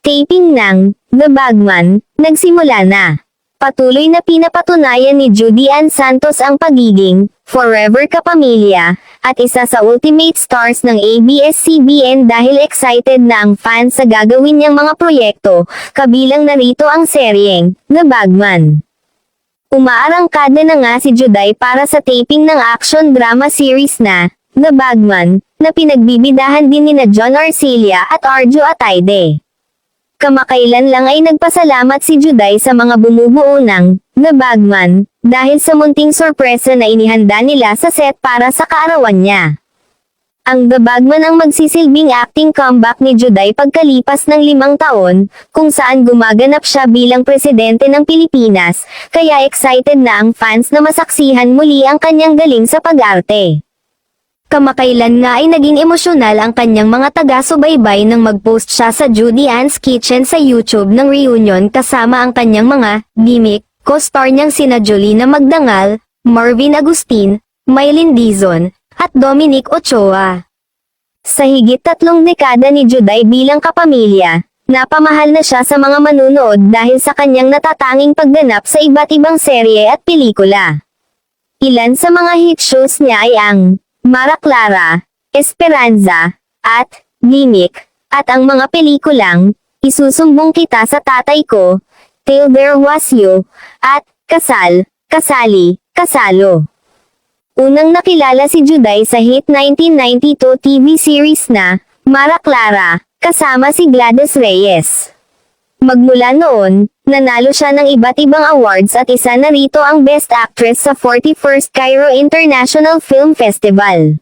Taping ng The Bagman nagsimula na. Patuloy na pinapatunayan ni Judy Ann Santos ang pagiging forever kapamilya at isa sa ultimate stars ng ABS-CBN dahil excited na ang fans sa gagawin niyang mga proyekto, kabilang narito ang seryeng The Bagman. Umaarangkada na nga si Juday para sa taping ng action drama series na The Bagman, na pinagbibidahan din nina John Arcilla at Arjo Ataide. Kamakailan lang ay nagpasalamat si Juday sa mga bumubuo ng The Bagman, dahil sa munting sorpresa na inihanda nila sa set para sa kaarawan niya. Ang The Bagman ang magsisilbing acting comeback ni Juday pagkalipas ng 5 taon, kung saan gumaganap siya bilang presidente ng Pilipinas, kaya excited na ang fans na masaksihan muli ang kanyang galing sa pag-arte. Kamakailan nga ay naging emosyonal ang kanyang mga taga-subaybay nang mag-post siya sa Judy Ann's Kitchen sa YouTube ng reunion kasama ang kanyang mga gimmick, co-star niyang sina Jolina Magdangal, Marvin Agustin, Mylene Dizon, at Dominic Ochoa. Sa higit 3 dekada ni Juday bilang kapamilya, napamahal na siya sa mga manunood dahil sa kanyang natatanging pagganap sa iba't ibang serye at pelikula. Ilan sa mga hit shows niya ay ang Mara Clara, Esperanza, at Gimmick, at ang mga pelikulang Isusumbong Kita sa Tatay Ko, Till There Was You, at Kasal, Kasali, Kasalo. Unang nakilala si Juday sa hit 1992 TV series na Mara Clara, kasama si Gladys Reyes. Magmula noon, nanalo siya ng iba't ibang awards at isa na rito ang Best Actress sa 41st Cairo International Film Festival.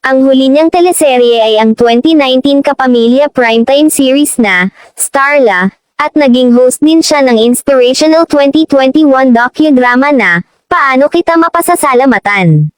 Ang huli niyang teleserye ay ang 2019 Kapamilya primetime series na Starla, at naging host din siya ng inspirational 2021 docudrama na Paano Kita Mapasasalamatan.